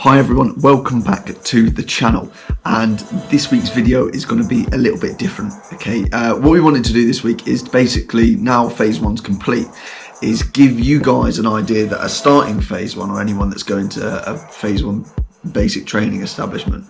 Hi everyone, welcome back to the channel, and this week's video is going to be a little bit different. Okay, what we wanted to do this week is basically, now phase one's complete, is give you guys an idea that are starting phase one, or anyone that's going to a phase one basic training establishment,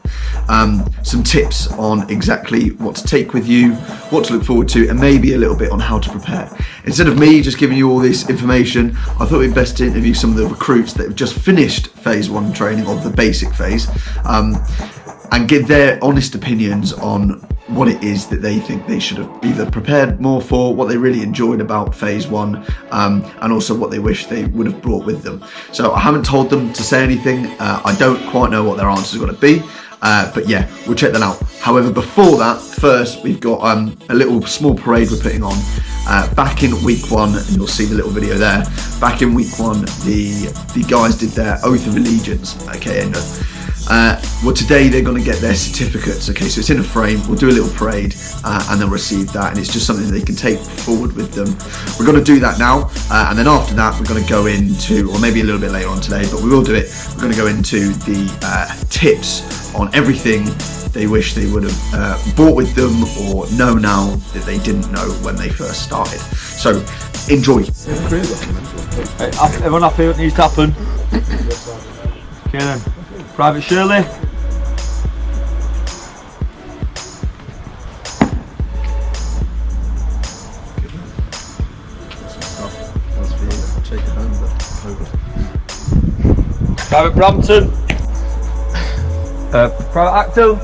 some tips on exactly what to take with you, what to look forward to, and maybe a little bit on how to prepare. Instead of me just giving you all this information, I thought it'd be best to interview some of the recruits that have just finished phase one training, or the basic phase, and give their honest opinions on what it is that they think they should have either prepared more for, what they really enjoyed about phase one, and also what they wish they would have brought with them. So I haven't told them to say anything. I don't quite know what their answers are going to be, but yeah, we'll check that out. However, before that, first we've got a little small parade we're putting on. Back in week one, and you'll see the little video there, back in week one, the guys did their oath of allegiance, okay, and well, today they're going to get their certificates. Okay, so it's in a frame. We'll do a little parade and they'll receive that, and it's just something they can take forward with them. We're going to do that now, and then after that we're going to go into, or maybe a little bit later on today, but we will do it, we're going to go into the tips on everything they wish they would have brought with them, or know now that they didn't know when they first started. So enjoy. Hey, everyone happy what needs to happen? Okay then. Private Shirley. Private Brampton. Private Acton.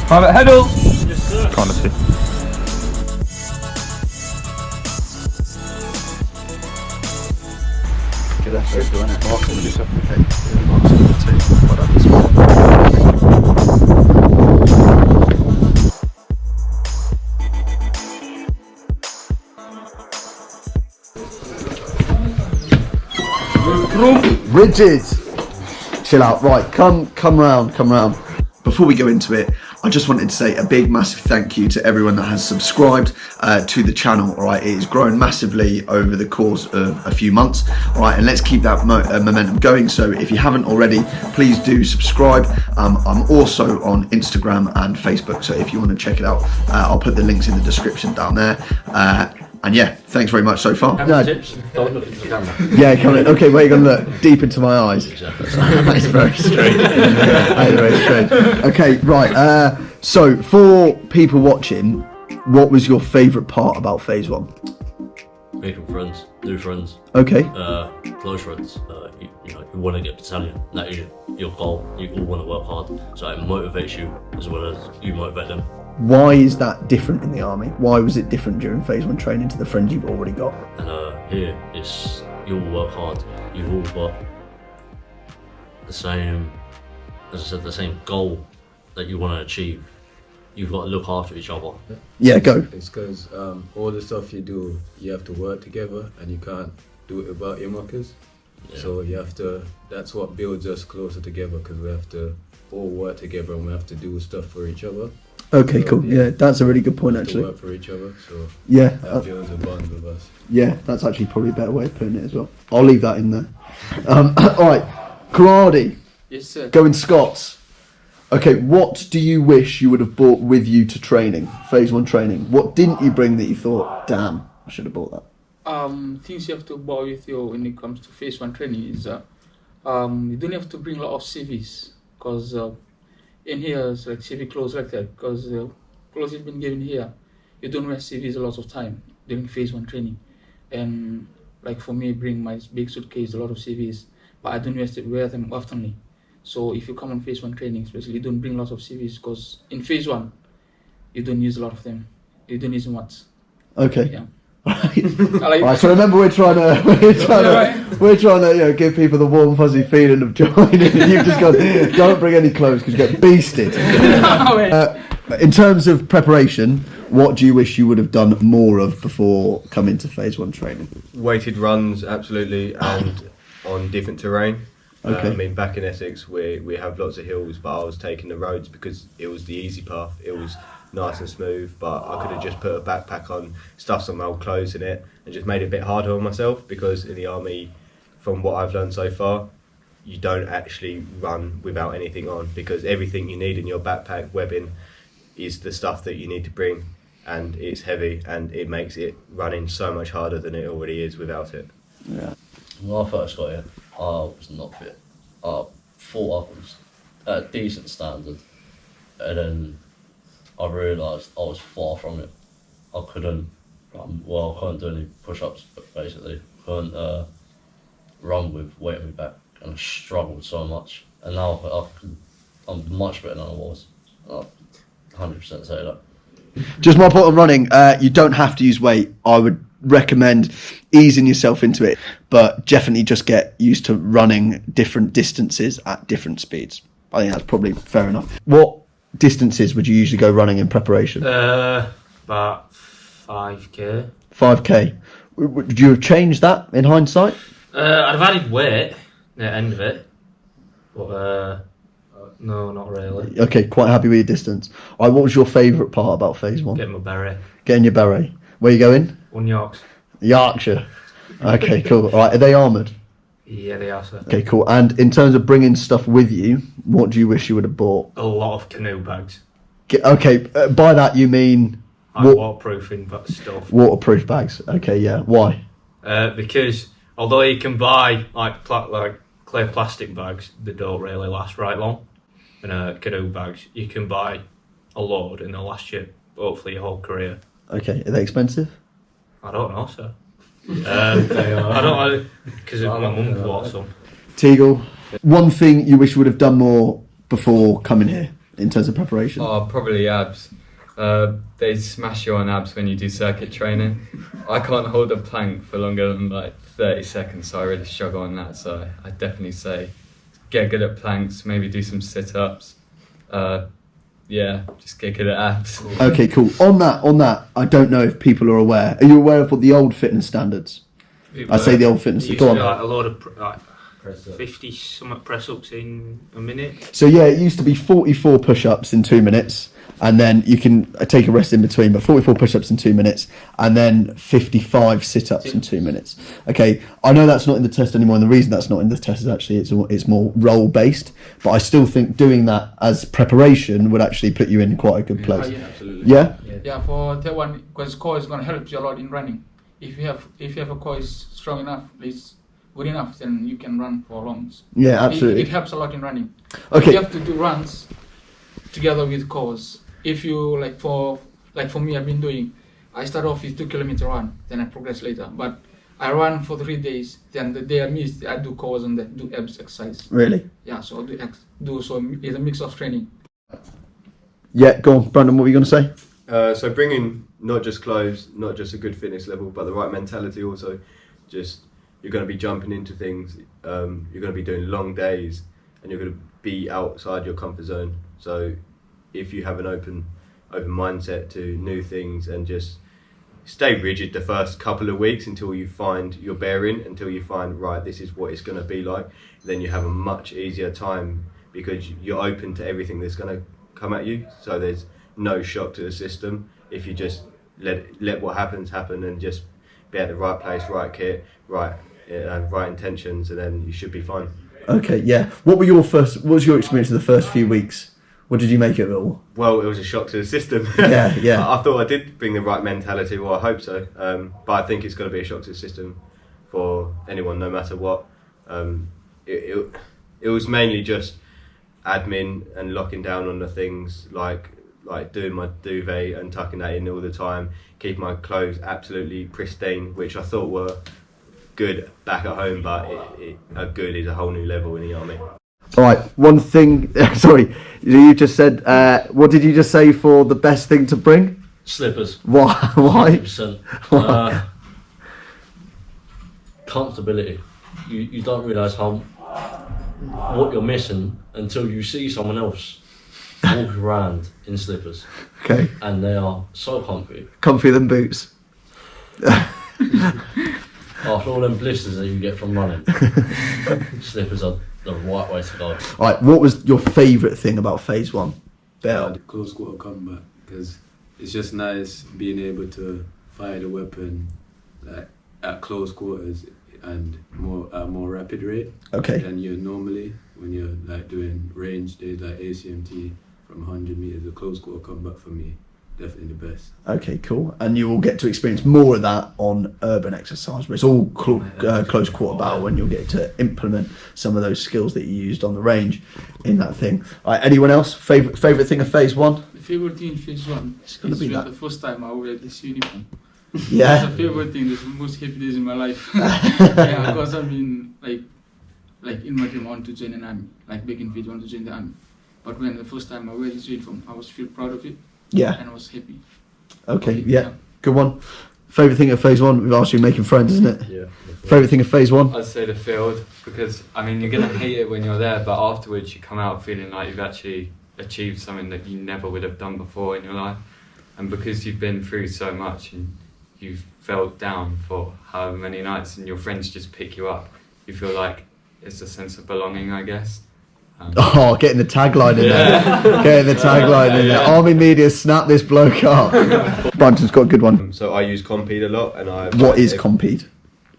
Private Heddle. Yes, sir. Trying to see. Okay, that's good, isn't it? Mark's going to do something. Okay. Mark's going to take what up this one. Rigid. Chill out. Right, come round. Before we go into it, I just wanted to say a big massive thank you to everyone that has subscribed to the channel. All right, it has grown massively over the course of a few months. All right, and let's keep that momentum going. So if you haven't already, please do subscribe. I'm also on Instagram and Facebook, so if you want to check it out, I'll put the links in the description down there. And yeah, thanks very much so far. No. Tips. Don't look into the camera. Yeah, come on. Okay, where are you going to look? Deep into my eyes. That's very strange. That's very strange. Okay, right. So for people watching, what was your favourite part about phase one? Making friends, new friends. Okay. Close friends. You want to get battalion. That is your goal. You all want to work hard, so it motivates you as well as you motivate them. Why is that different in the army? Why was it different during phase one training to the friends you've already got? And here it's you all work hard. You've all got the same, as I said, the same goal that you want to achieve. You've got to look after each other. Yeah, go. It's because all the stuff you do, you have to work together, and you can't do it without your muckers. Yeah. So you have to. That's what builds us closer together, because we have to all work together, and we have to do stuff for each other. Okay, so, cool. Yeah, that's a really good point, actually. To work for each other, so yeah, that builds a bond with us. Yeah, that's actually probably a better way of putting it as well. I'll leave that in there. All right, karate. Yes, sir. Going Scots. Okay, what do you wish you would have brought with you to training, phase one training? What didn't you bring that you thought, damn, I should have brought that? Things you have to buy with you when it comes to phase one training is you don't have to bring a lot of CVs, because in here it's like CV clothes like that, because clothes you've been given here, you don't wear CVs a lot of time during phase one training. And like for me, bring my big suitcase, a lot of CVs, but I don't wear them oftenly. So if you come on phase one training, especially, don't bring lots of CVs, because in phase one, you don't use a lot of them. You don't use much. Okay. Yeah. Right, so remember we're trying to give people the warm fuzzy feeling of joining, and you've just gone, don't bring any clothes because you get beasted. In terms of preparation, what do you wish you would have done more of before coming to phase 1 training? Weighted runs, absolutely, and on different terrain. Okay. I mean, back in Essex, we have lots of hills, but I was taking the roads because it was the easy path. It was nice and smooth, but I could have just put a backpack on, stuffed some old clothes in it, and just made it a bit harder on myself, because in the army, from what I've learned so far, you don't actually run without anything on, because everything you need in your backpack, webbing, is the stuff that you need to bring, and it's heavy, and it makes it running so much harder than it already is without it. Yeah. When I first got in, I was not fit. I thought I was at a decent standard, and then I realised I was far from it. I couldn't do any push-ups, basically. Couldn't run with weight on my back, and I struggled so much. And now I'm much better than I was. I'll 100% say that. Just my point on running, you don't have to use weight. I would recommend easing yourself into it, but definitely just get used to running different distances at different speeds. I think that's probably fair enough. What distances would you usually go running in preparation? About 5k. 5k. Would you have changed that in hindsight? I'd have added weight at the end of it, but no, not really. Okay, quite happy with your distance. What was your favourite part about phase 1? Get my beret. Getting your beret. Where are you going? On Yorks. Yorkshire. Okay, cool. All right, are they armoured? Yeah, they are, sir. Okay, cool. And in terms of bringing stuff with you, what do you wish you would have bought? A lot of canoe bags. Okay, by that you mean Waterproofing stuff. Waterproof bags. Okay, yeah. Why? Because although you can buy like clear plastic bags that don't really last right long, and canoe bags, you can buy a load and they'll last you hopefully your whole career. Okay, are they expensive? I don't know, sir. I don't, because my mum bought some. Teagle, one thing you wish you would have done more before coming here in terms of preparation? Oh, probably abs. They smash you on abs when you do circuit training. I can't hold a plank for longer than like 30 seconds, so I really struggle on that. So I definitely say get good at planks, maybe do some sit-ups. Yeah, just get good at abs. Okay, cool. On that, I don't know if people are aware. Are you aware of what the old fitness standards? I say the old fitness. It Go used to on. be like a load of 50 something press-ups in a minute. So yeah, it used to be 44 push-ups in 2 minutes, and then you can take a rest in between, but 44 push-ups in 2 minutes, and then 55 sit-ups in 2 minutes. Okay, I know that's not in the test anymore, and the reason that's not in the test is actually it's more role-based, but I still think doing that as preparation would actually put you in quite a good place. Yeah. Absolutely. Yeah? Yeah, for that one, because core is going to help you a lot in running. If you have a core is strong enough, it's good enough, then you can run for longs. Yeah, absolutely. It helps a lot in running. Okay. You have to do runs together with cores. If you like for me, I've been doing. I start off with 2 kilometer run, then I progress later. But I run for 3 days. Then the day I miss, I do cores and then do abs exercise. Really? Yeah, so I do so it's a mix of training. Yeah, go on, Brandon. What were you going to say? So bringing not just clothes, not just a good fitness level, but the right mentality also. Just you're going to be jumping into things. You're going to be doing long days, and you're going to be outside your comfort zone. So if you have an open mindset to new things, and just stay rigid the first couple of weeks until you find your bearing, until you find, right, this is what it's going to be like, then you have a much easier time because you're open to everything that's going to come at you. So there's no shock to the system if you just let what happens happen, and just be at the right place, right kit, right intentions, and then you should be fine. Okay, yeah. What was your experience of the first few weeks? What did you make of it all? Well, it was a shock to the system. Yeah. I thought I did bring the right mentality, well, I hope so. But I think it's going to be a shock to the system for anyone, no matter what. It was mainly just admin and locking down on the things, like doing my duvet and tucking that in all the time, keep my clothes absolutely pristine, which I thought were good back at home, but a good is a whole new level in the army. All right, one thing. Sorry, you just said. What did you just say for the best thing to bring? Slippers. Why? 100%. Comfortability. You don't realise what you're missing until you see someone else walk around in slippers. Okay. And they are so comfy. Comfier than boots. After all them blisters that you get from running, slippers are the right way to go. All right, what was your favourite thing about phase 1? Bill? The close quarter combat, because it's just nice being able to fire the weapon like at close quarters and at more rapid rate Okay. than you normally when you're like doing range days like ACMT from 100 meters. The close quarter combat for me definitely the best. Okay, cool. And you will get to experience more of that on urban exercise, where it's all close quarter battle, and you'll get to implement some of those skills that you used on the range in that thing. All right, anyone else? Favourite thing of phase 1? The favorite thing in phase 1 is gonna be when that. the first time I wear this uniform. Yeah. It's a favorite thing. It's the most happy days in my life. Yeah, because I've been like in my dream I want to join an army, like back in phase 1 to join the army. But when the first time I wear this uniform, I was feel proud of it. Yeah. And I was happy. Okay, yeah. Good one. Favourite thing of phase 1? We've asked you making friends, isn't it? Yeah. Favourite thing of phase 1? I'd say the field, because I mean you're gonna hate it when you're there, but afterwards you come out feeling like you've actually achieved something that you never would have done before in your life, and because you've been through so much and you've felt down for however many nights, and your friends just pick you up, you feel like it's a sense of belonging, I guess. Oh, getting the tagline in there. Getting the tagline in there. Army media, snap this bloke up. Brighton's got a good one. So I use Compede a lot, and What is Compede?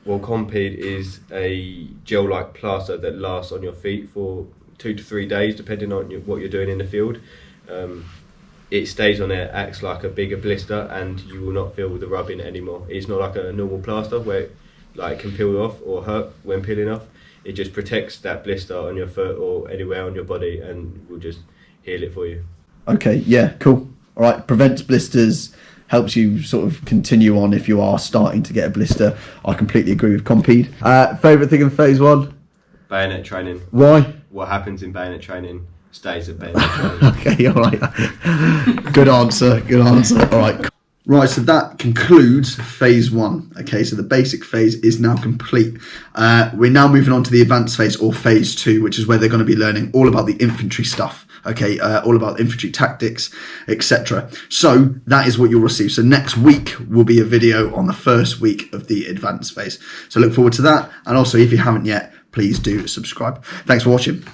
Well, Compede is a gel-like plaster that lasts on your feet for 2 to 3 days, depending on what you're doing in the field. It stays on there, acts like a bigger blister, and you will not feel the rubbing anymore. It's not like a normal plaster where it can peel off or hurt when peeling off. It just protects that blister on your foot or anywhere on your body, and will just heal it for you. Okay, yeah, cool. All right, prevents blisters, helps you sort of continue on if you are starting to get a blister. I completely agree with Compede. Favourite thing in phase 1? Bayonet training. Why? What happens in bayonet training stays at bayonet training. Okay, all right. Good answer. All right. Right, so that concludes phase 1. Okay, so the basic phase is now complete. We're now moving on to the advanced phase, or phase 2, which is where they're going to be learning all about the infantry stuff. Okay, all about infantry tactics, etc. So that is what you'll receive. So next week will be a video on the first week of the advanced phase. So look forward to that. And also, if you haven't yet, please do subscribe. Thanks for watching.